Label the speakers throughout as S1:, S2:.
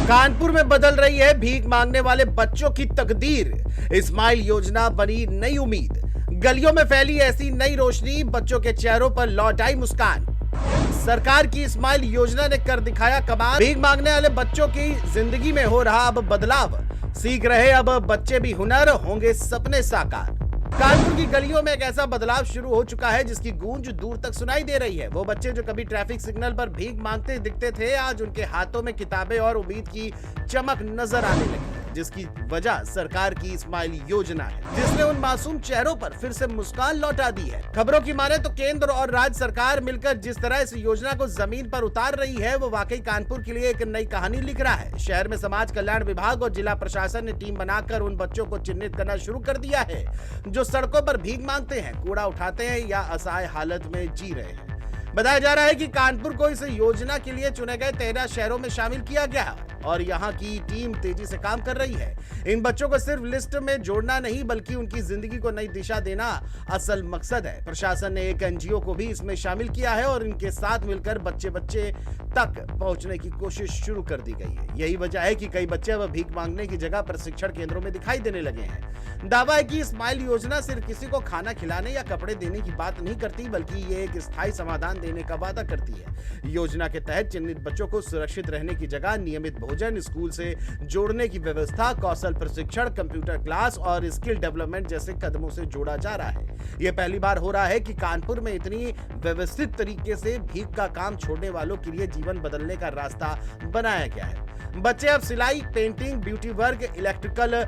S1: कानपुर में बदल रही है भीख मांगने वाले बच्चों की तकदीर। स्माइल योजना बनी नई उम्मीद। गलियों में फैली ऐसी नई रोशनी, बच्चों के चेहरों पर लौट आई मुस्कान। सरकार की स्माइल योजना ने कर दिखाया कमाल। भीख मांगने वाले बच्चों की जिंदगी में हो रहा अब बदलाव। सीख रहे अब बच्चे भी हुनर, होंगे सपने साकार। कानपुर की गलियों में एक ऐसा बदलाव शुरू हो चुका है जिसकी गूंज दूर तक सुनाई दे रही है। वो बच्चे जो कभी ट्रैफिक सिग्नल पर भीख मांगते दिखते थे, आज उनके हाथों में किताबें और उम्मीद की चमक नजर आने लगी है, जिसकी वजह सरकार की स्माइल योजना है, जिसने उन मासूम चेहरों पर फिर से मुस्कान लौटा दी है। खबरों की माने तो केंद्र और राज्य सरकार मिलकर जिस तरह इस योजना को जमीन पर उतार रही है, वो वाकई कानपुर के लिए एक नई कहानी लिख रहा है। शहर में समाज कल्याण विभाग और जिला प्रशासन ने टीम बनाकर उन बच्चों को चिन्हित करना शुरू कर दिया है जो सड़कों पर भीख मांगते हैं, कूड़ा उठाते हैं या असहाय हालत में जी रहे हैं। बताया जा रहा है कि कानपुर को इस योजना के लिए चुने गए 13 शहरों में शामिल किया गया है और यहाँ की टीम तेजी से काम कर रही है। इन बच्चों को सिर्फ लिस्ट में जोड़ना नहीं, बल्कि उनकी जिंदगी को नई दिशा देना असल मकसद है। प्रशासन ने एक एनजीओ को भी इसमें शामिल किया है और इनके साथ मिलकर बच्चे बच्चे तक पहुंचने की कोशिश शुरू कर दी गई है। यही वजह है कि कई बच्चे अब भीख मांगने की जगह प्रशिक्षण केंद्रों में दिखाई देने लगे हैं। दावा है कि स्माइल योजना सिर्फ किसी को खाना खिलाने या कपड़े देने की बात नहीं करती, बल्कि ये एक स्थायी समाधान देने का वादा करती है। योजना के तहत चिन्हित बच्चों को सुरक्षित रहने की जगह नियमित भोजन, स्कूल से जोड़ने की व्यवस्था, कौशल प्रशिक्षण, कंप्यूटर क्लास और स्किल डेवलपमेंट जैसे कदमों से जोड़ा जा रहा है। यह पहली बार हो रहा है कि कानपुर में इतनी व्यवस्थित तरीके से भीख का काम छोड़ने वालों के लिए जीवन बदलने का रास्ता बनाया गया है। बच्चे अब सिलाई, painting, beauty work, electrical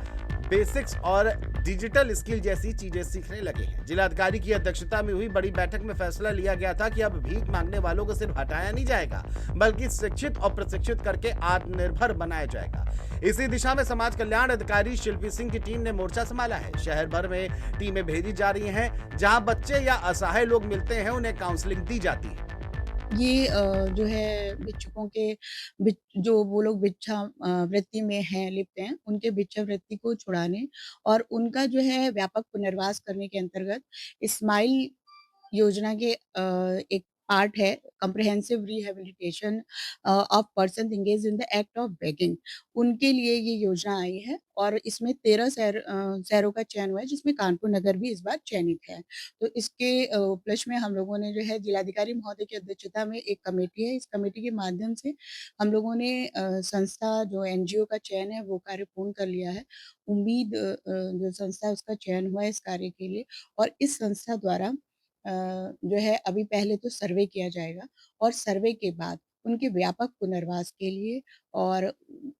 S1: basics और डिजिटल स्किल जैसी चीजें सीखने लगे हैं। जिलाधिकारी की अध्यक्षता में हुई बड़ी बैठक में फैसला लिया गया था कि अब भीख मांगने वालों को सिर्फ हटाया नहीं जाएगा, बल्कि शिक्षित और प्रशिक्षित करके आत्मनिर्भर बनाया जाएगा। इसी दिशा में समाज कल्याण अधिकारी शिल्पी सिंह की टीम ने मोर्चा संभाला है। शहर भर में टीमें भेजी जा रही हैं, जहां बच्चे या असहाय लोग मिलते हैं, उन्हें काउंसलिंग दी जाती है।
S2: ये जो है भिक्षुकों के जो वो लोग भिक्षा वृत्ति में हैं, लिप्त हैं, उनके भिक्षा वृत्ति को छुड़ाने और उनका जो है व्यापक पुनर्वास करने के अंतर्गत स्माइल योजना के एक पार्ट है comprehensive rehabilitation of person engaged in the act of begging. उनके लिए ये योजना आई है और इसमें 13 शहरों का चयन हुआ है, जिसमें कानपुर नगर भी इस बार चयनित है। तो इसके उपलक्ष्य में हम लोगों ने जो है जिलाधिकारी महोदय की अध्यक्षता में एक कमेटी है। इस कमेटी के माध्यम से हम लोगों ने संस्था जो एनजीओ का चयन है वो कार्य पूर्ण कर लिया है। उम्मीद जो संस्था है उसका चयन हुआ है इस कार्य के लिए और इस संस्था द्वारा जो है अभी पहले तो सर्वे किया जाएगा और सर्वे के बाद उनके व्यापक पुनर्वास के लिए और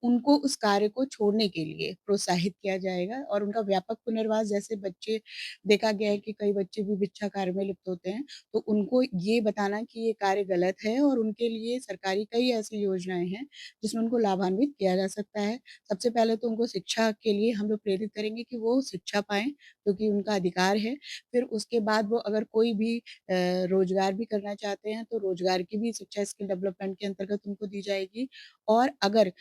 S2: उनको उस कार्य को छोड़ने के लिए प्रोत्साहित किया जाएगा और उनका व्यापक पुनर्वास, जैसे बच्चे देखा गया है कि कई बच्चे भी भिक्षा कार्य में लिप्त होते हैं, तो उनको ये बताना कि ये कार्य गलत है और उनके लिए सरकारी कई ऐसी योजनाएं हैं जिसमें उनको लाभान्वित किया जा सकता है। सबसे पहले तो उनको शिक्षा के लिए हम लोग प्रेरित करेंगे कि वो शिक्षा पाएँ, क्योंकि उनका अधिकार है। फिर उसके बाद वो अगर कोई भी रोज़गार भी करना चाहते हैं, तो रोज़गार की भी शिक्षा स्किल डेवलपमेंट के अंतर्गत उनको दी जाएगी। और अगर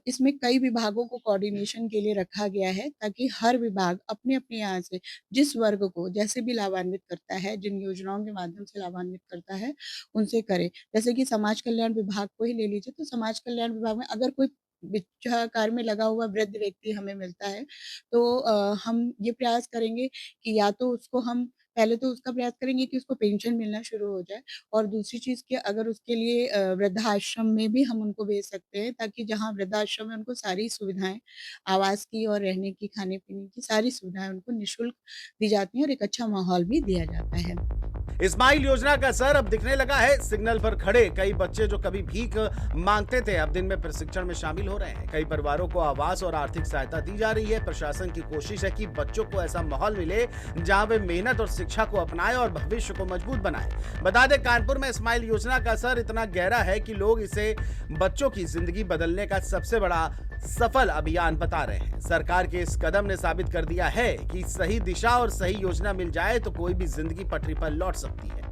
S2: इसमें कई विभागों को कोऑर्डिनेशन के लिए रखा गया है, ताकि हर विभाग अपने-अपने यहाँ से जिस वर्ग को जैसे भी लाभान्वित करता है, जिन योजनाओं के माध्यम से लाभान्वित करता है, उनसे करे। जैसे कि समाज कल्याण विभाग को ही ले लीजिए, तो समाज कल्याण विभाग में अगर कोई भिक्षा कार्य में लगा हुआ वृद्ध व्यक्ति हमें मिलता है, तो हम ये प्रयास करेंगे कि या तो उसको हम पहले तो उसका प्रयास करेंगे कि उसको पेंशन मिलना शुरू हो जाए और दूसरी चीज़ कि अगर उसके लिए वृद्धाश्रम में भी हम उनको भेज सकते हैं, ताकि जहाँ वृद्धाश्रम है उनको सारी सुविधाएँ, आवास की और रहने की, खाने-पीने की सारी सुविधाएँ उनको निःशुल्क दी जाती हैं और एक अच्छा माहौल भी दिया जाता है।
S1: स्माइल योजना का असर अब दिखने लगा है। सिग्नल पर खड़े कई बच्चे जो कभी भीख मांगते थे, अब दिन में प्रशिक्षण में शामिल हो रहे हैं। कई परिवारों को आवास और आर्थिक सहायता दी जा रही है। प्रशासन की कोशिश है कि बच्चों को ऐसा माहौल मिले जहां वे मेहनत और शिक्षा को अपनाएं और भविष्य को मजबूत बनाएं। बता दें, कानपुर में स्माइल योजना का असर इतना गहरा है कि लोग इसे बच्चों की जिंदगी बदलने का सबसे बड़ा सफल अभियान बता रहे हैं। सरकार के इस कदम ने साबित कर दिया है कि सही दिशा और सही योजना मिल जाए तो कोई भी जिंदगी पटरी पर लौट सकती है।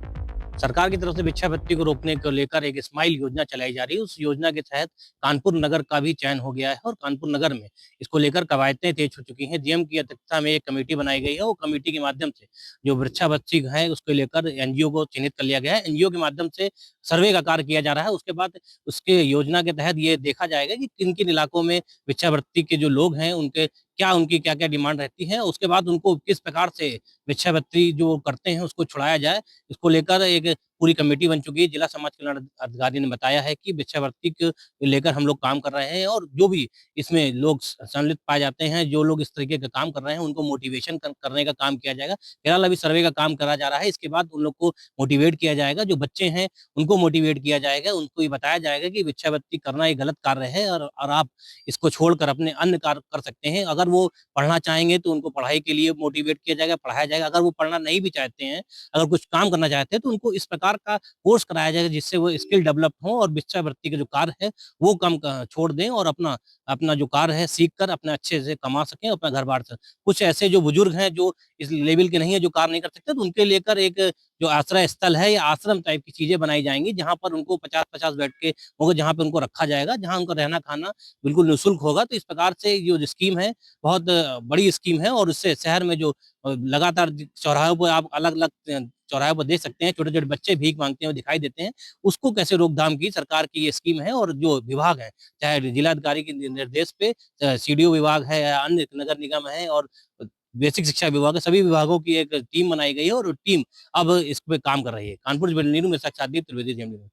S3: सरकार की तरफ से भिक्षावृत्ति को रोकने को लेकर एक स्माइल योजना चलाई जा रही है। उस योजना के तहत कानपुर नगर का भी चयन हो गया है और कानपुर नगर में इसको लेकर कवायदें तेज हो चुकी हैं। डीएम की अध्यक्षता में एक कमेटी बनाई गई है। वो कमेटी के माध्यम से जो भिक्षावृत्ति है उसको लेकर एनजीओ को चिन्हित कर लिया गया है। एनजीओ के माध्यम से सर्वे का कार्य किया जा रहा है। उसके बाद उसके योजना के तहत ये देखा जाएगा कि किन-किन इलाकों में भिक्षावृत्ति के जो लोग हैं उनकी क्या-क्या डिमांड रहती है। उसके बाद उनको किस प्रकार से भिक्षावृत्ति जो करते हैं उसको छुड़ाया जाए। इसको लेकर एक पूरी कमेटी बन चुकी है। जिला समाज कल्याण अधिकारी ने बताया है कि भिक्षावृत्ति को लेकर हम लोग काम कर रहे हैं और जो भी इसमें लोग सम्मिलित पाए जाते हैं, जो लोग इस तरीके का काम कर रहे हैं, उनको मोटिवेशन करने का काम किया जाएगा। फिलहाल अभी सर्वे का काम करा जा रहा है। इसके बाद उन लोग को मोटिवेट किया जाएगा। जो बच्चे हैं, उनको मोटिवेट किया जाएगा। उनको ये बताया जाएगा कि भिक्षावृत्ति करना ये गलत कार्य है और आप इसको छोड़कर अपने अन्य कार्य कर सकते हैं। अगर वो पढ़ना चाहेंगे तो उनको पढ़ाई के लिए मोटिवेट किया जाएगा, पढ़ाया जाएगा। अगर वो पढ़ना नहीं भी चाहते हैं, अगर कुछ काम करना चाहते हैं तो उनको इस प्रकार का कोर्स कराया जाएगा जिससे वो स्किल डेवलप हो और भिक्षावृत्ति का जो कार्य है वो कम छोड़ दें और अपना अपना जो कार्य है सीख कर अपने अच्छे से कमा सकें, अपना घर-बार कुछ ऐसे जो बुजुर्ग हैं जो इस लेवल के नहीं है, जो कार्य नहीं कर सकते, तो उनके लेकर एक जो आश्रय स्थल है या आश्रम टाइप की चीजें बनाई जाएंगी जहां पर उनको 50-50 बेड के होंगे, जहां पे उनको रखा जाएगा, जहां उनका रहना खाना बिल्कुल निःशुल्क होगा। तो इस प्रकार से जो स्कीम है बहुत बड़ी स्कीम है और इससे शहर में जो लगातार चौराहों पर आप अलग-अलग चौराहों पर देख सकते हैं, छोटे-छोटे बच्चे भीख माँगते हुए दिखाई देते हैं। उसको कैसे रोकथाम की सरकार की ये स्कीम है और जो विभाग है, चाहे जिलाधिकारी के निर्देश पे सीडीओ विभाग है या अन्य नगर निगम है और बेसिक शिक्षा विभाग है, सभी विभागों की एक टीम बनाई गई है और टीम अब इस पे काम कर रही है। कानपुर से ब्यूरो न्यूज़ में साक्षात्कार त्रिवेदी, जेएमडी न्यूज़।